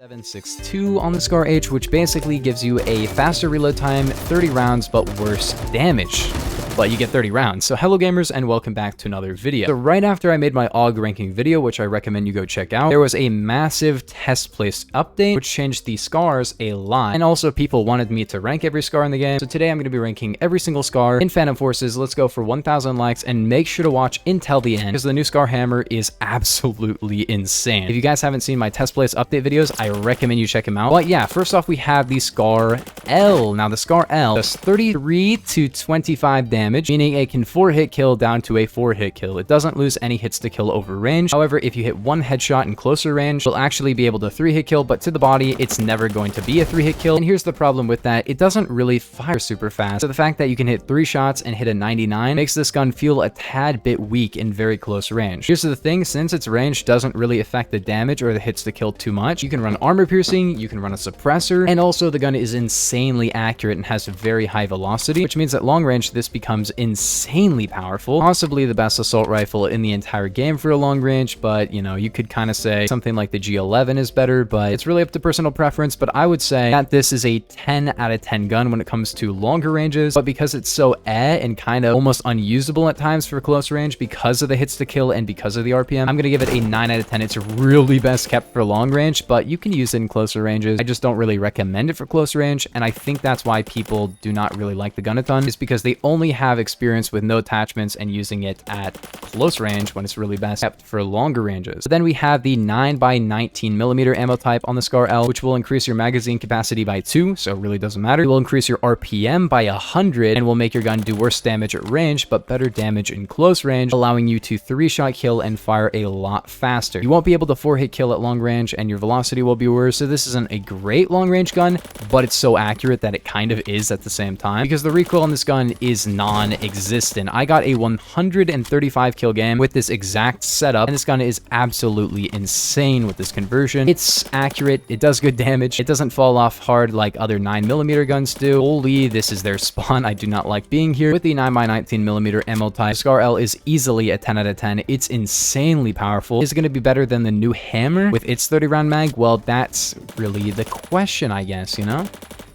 762 on the Scar H, which basically gives you a faster reload time, 30 rounds, but worse damage. But you get 30 rounds. So hello gamers and welcome back to another video. So right after I made my AUG ranking video, which I recommend you go check out, there was a massive test place update, which changed the scars a lot. And also people wanted me to rank every scar in the game. So today I'm going to be ranking every single scar in Phantom Forces. Let's go for 1,000 likes and make sure to watch until the end because the new Scar Hammer is absolutely insane. If you guys haven't seen my test place update videos, I recommend you check them out. But yeah, first off, we have the Scar L. Now the Scar L does 33 to 25 damage, meaning it can 4-hit kill down to a 4-hit kill. It doesn't lose any hits to kill over range. However, if you hit one headshot in closer range, you'll actually be able to 3-hit kill, but to the body, it's never going to be a 3-hit kill. And here's the problem with that. It doesn't really fire super fast. So the fact that you can hit 3 shots and hit a 99 makes this gun feel a tad bit weak in very close range. Here's the thing, since its range doesn't really affect the damage or the hits to kill too much, you can run armor piercing, you can run a suppressor, and also the gun is insanely accurate and has very high velocity, which means at long range, this becomes insanely powerful, possibly the best assault rifle in the entire game for a long range. But you know, you could kind of say something like the G11 is better, but it's really up to personal preference. But I would say that this is a 10 out of 10 gun when it comes to longer ranges, but because it's so and kind of almost unusable at times for close range because of the hits to kill and because of the RPM, I'm gonna give it a 9 out of 10. It's really best kept for long range, but you can use it in closer ranges. I just don't really recommend it for close range, and I think that's why people do not really like the gun a ton, is because they only have experience with no attachments and using it at close range when it's really best kept for longer ranges. But then we have the 9x19mm ammo type on the Scar L, which will increase your magazine capacity by 2, so it really doesn't matter. It will increase your RPM by 100 and will make your gun do worse damage at range, but better damage in close range, allowing you to 3-shot kill and fire a lot faster. You won't be able to 4-hit kill at long range, and your velocity will be worse. So this isn't a great long range gun, but it's so accurate that it kind of is at the same time, because the recoil on this gun is non-existent. I got a 135 kill game with this exact setup, and this gun is absolutely insane with this conversion. It's accurate, it does good damage, it doesn't fall off hard like other 9mm guns do. Holy, this is their spawn. I do not like being here. With the 9x19mm ammo type, Scar L is easily a 10 out of 10. It's insanely powerful. Is it going to be better than the new Hammer with its 30-round mag? Well, that's really the question, I guess, you know?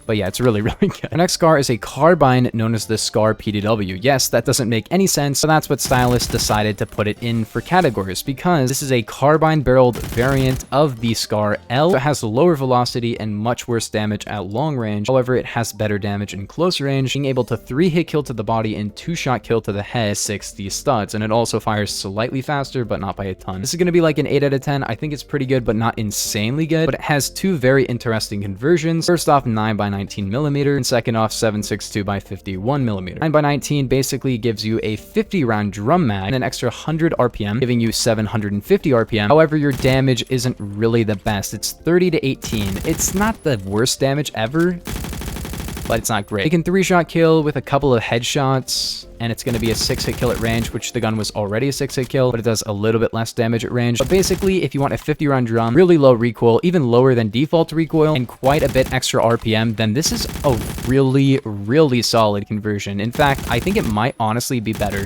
But yeah, it's really, really good. The next scar is a carbine known as the Scar Hpdw. Yes, that doesn't make any sense, so that's what stylists decided to put it in for categories, because this is a carbine-barreled variant of the Scar L. So it has lower velocity and much worse damage at long range. However, it has better damage in close range, being able to 3-hit kill to the body and 2-shot kill to the head, 60 studs, and it also fires slightly faster, but not by a ton. This is going to be like an 8 out of 10. I think it's pretty good, but not insanely good. But it has two very interesting conversions. First off, 9x19mm, and second off, 7.62x51mm. 9x19 basically gives you a 50-round drum mag and an extra 100 RPM, giving you 750 RPM. However, your damage isn't really the best. It's 30 to 18. It's not the worst damage ever, but it's not great. You can 3-shot kill with a couple of headshots, and it's going to be a 6-hit kill at range, which the gun was already a 6-hit kill, but it does a little bit less damage at range. But basically, if you want a 50-round drum, really low recoil, even lower than default recoil, and quite a bit extra RPM, then this is a really, really solid conversion. In fact, I think it might honestly be better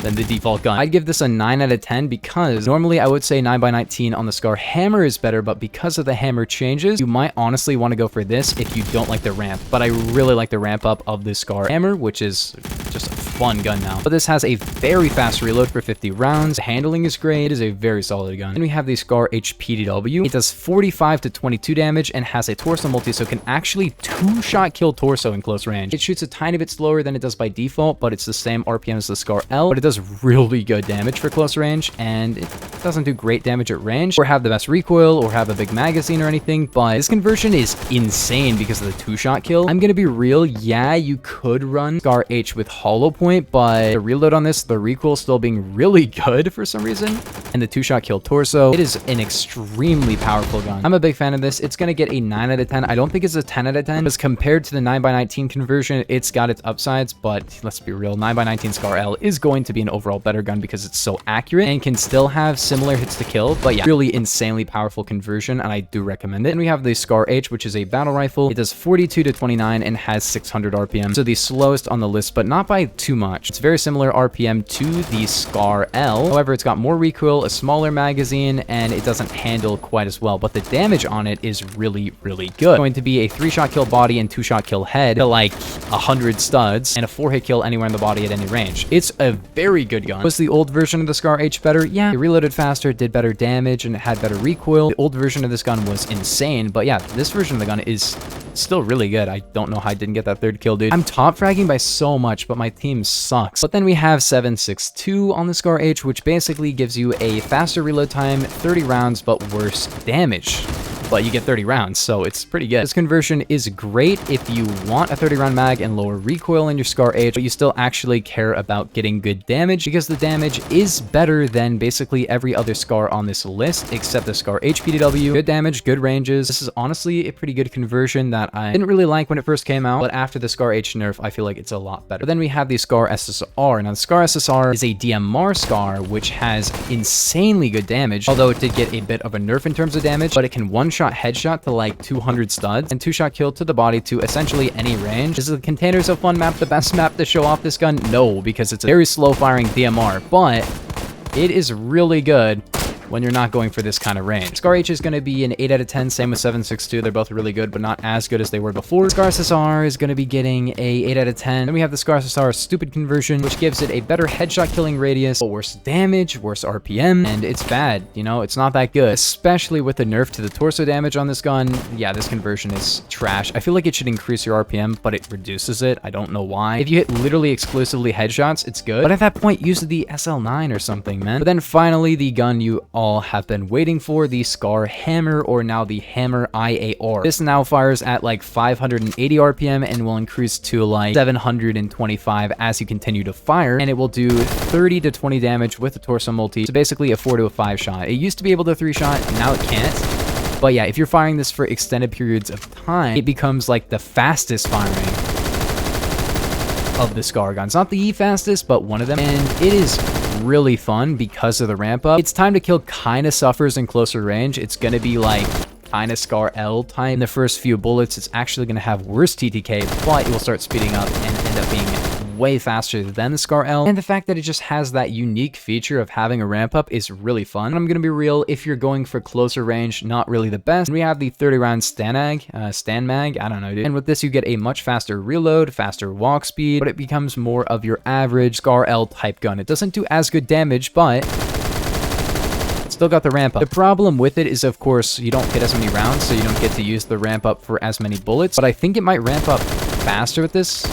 than the default gun. I'd give this a 9 out of 10 because normally I would say 9x19 on the Scar Hammer is better, but because of the Hammer changes, you might honestly want to go for this if you don't like the ramp. But I really like the ramp up of the Scar Hammer, which is just a fun gun now. But this has a very fast reload for 50 rounds. The handling is great. It is a very solid gun. Then we have the Scar Hpdw. It does 45 to 22 damage and has a torso multi, so it can actually 2-shot kill torso in close range. It shoots a tiny bit slower than it does by default, but it's the same RPM as the Scar L, but it does really good damage for close range, and it doesn't do great damage at range or have the best recoil or have a big magazine or anything. But this conversion is insane because of the 2-shot kill. I'm gonna be real, yeah, you could run Scar H with hollow point, but the reload on this, the recoil still being really good for some reason, and the 2-shot kill torso, it is an extremely powerful gun. I'm a big fan of this. It's gonna get a 9 out of 10. I don't think it's a 10 out of 10 because compared to the 9x19 conversion, it's got its upsides, but let's be real, 9x19 Scar L is going to be an overall better gun because it's so accurate and can still have similar hits to kill. But yeah, really insanely powerful conversion, and I do recommend it. And we have the Scar H, which is a battle rifle. It does 42 to 29 and has 600 RPM, so the slowest on the list, but not by by too much. It's very similar RPM to the Scar L. However, it's got more recoil, a smaller magazine, and it doesn't handle quite as well. But the damage on it is really, really good. It's going to be a 3-shot kill body and 2-shot kill head to like 100 studs, and a 4-hit kill anywhere in the body at any range. It's a very good gun. Was the old version of the Scar H better? Yeah, it reloaded faster, did better damage, and it had better recoil. The old version of this gun was insane, but yeah, this version of the gun is still really good. I don't know how I didn't get that 3rd kill, dude. I'm top fragging by so much, but my team sucks. But then we have 762 on the Scar H, which basically gives you a faster reload time, 30 rounds, but worse damage. But you get 30 rounds, so it's pretty good. This conversion is great if you want a 30-round mag and lower recoil in your Scar H, but you still actually care about getting good damage, because the damage is better than basically every other Scar on this list, except the Scar Hpdw. Good damage, good ranges. This is honestly a pretty good conversion that I didn't really like when it first came out, but after the Scar H nerf, I feel like it's a lot better. But then we have the Scar SSR. Now, the Scar SSR is a DMR Scar, which has insanely good damage, although it did get a bit of a nerf in terms of damage, but it can one-shot headshot to like 200 studs and 2-shot kill to the body to essentially any range. Is the Containers of Fun map the best map to show off this gun? No, because it's a very slow firing DMR, but it is really good when you're not going for this kind of range. Scar H is going to be an 8 out of 10, same with 762. They're both really good, but not as good as they were before. Scar SSR is going to be getting a 8 out of 10. Then we have the Scar SSR stupid conversion, which gives it a better headshot killing radius, but worse damage, worse RPM, and it's bad. You know, it's not that good, especially with the nerf to the torso damage on this gun. Yeah, this conversion is trash. I feel like it should increase your RPM, but it reduces it. I don't know why. If you hit literally exclusively headshots, it's good, but at that point, use the SL9 or something, man. But then finally, the gun you all have been waiting for, the Scar Hammer, or now the Hammer IAR. This now fires at like 580 RPM and will increase to like 725 as you continue to fire, and it will do 30 to 20 damage with the torso multi, so basically a 4 to a 5 shot. It used to be able to 3-shot, now it can't. But yeah, if you're firing this for extended periods of time, it becomes like the fastest firing of the Scar guns. Not the fastest, but one of them, and it is really fun because of the ramp up. Its time to kill kind of suffers in closer range. It's going to be like kind of Scar L time. In the first few bullets, it's actually going to have worse TTK, but it will start speeding up and end up being way faster than the Scar L. And the fact that it just has that unique feature of having a ramp up is really fun. And I'm going to be real, if you're going for closer range, not really the best. And we have the 30-round Stanag, Stan Mag, I don't know, dude. And with this, you get a much faster reload, faster walk speed, but it becomes more of your average Scar L type gun. It doesn't do as good damage, but still got the ramp up. The problem with it is, of course, you don't get as many rounds, so you don't get to use the ramp up for as many bullets, but I think it might ramp up faster with this.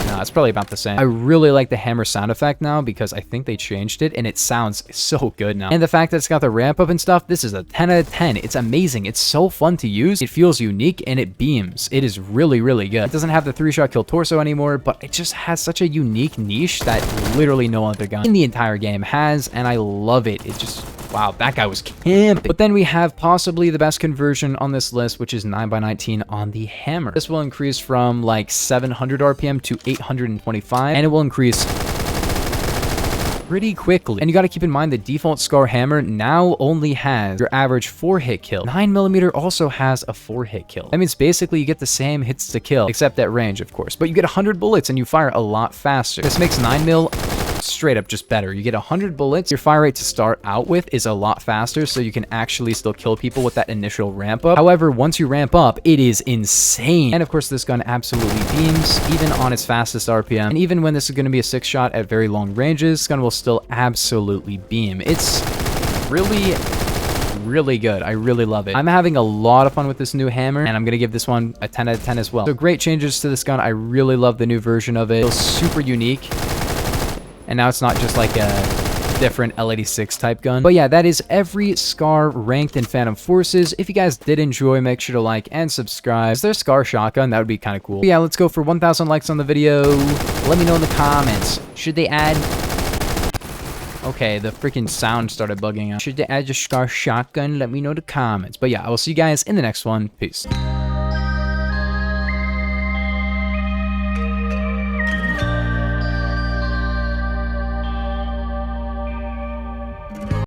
No, it's probably about the same. I really like the hammer sound effect now because I think they changed it and it sounds so good now. And the fact that it's got the ramp up and stuff, this is a 10 out of 10. It's amazing. It's so fun to use. It feels unique and it beams. It is really, really good. It doesn't have the 3-shot kill torso anymore, but it just has such a unique niche that literally no other gun in the entire game has, and I love it. It just... wow, that guy was camping. But then we have possibly the best conversion on this list, which is 9x19 on the hammer. This will increase from like 700 RPM to 825, and it will increase pretty quickly. And you got to keep in mind the default Scar Hammer now only has your average 4-hit kill. 9mm also has a 4-hit kill. That means basically you get the same hits to kill, except at range, of course. But you get 100 bullets and you fire a lot faster. This makes 9mm straight up just better. You get 100 bullets. Your fire rate to start out with is a lot faster, so you can actually still kill people with that initial ramp up. However, once you ramp up, it is insane. And of course, this gun absolutely beams, even on its fastest RPM. And even when this is going to be a 6-shot at very long ranges, this gun will still absolutely beam. It's really good. I really love it. I'm having a lot of fun with this new hammer, and I'm gonna give this one a 10 out of 10 as well. So great changes to this gun. I really love the new version of it. It feels super unique. And now it's not just like a different L86 type gun. But yeah, that is every Scar ranked in Phantom Forces. If you guys did enjoy, make sure to like and subscribe. Is there a Scar shotgun? That would be kind of cool. But yeah, let's go for 1,000 likes on the video. Let me know in the comments. Should they add... okay, the freaking sound started bugging out. Should they add a Scar shotgun? Let me know in the comments. But yeah, I will see you guys in the next one. Peace.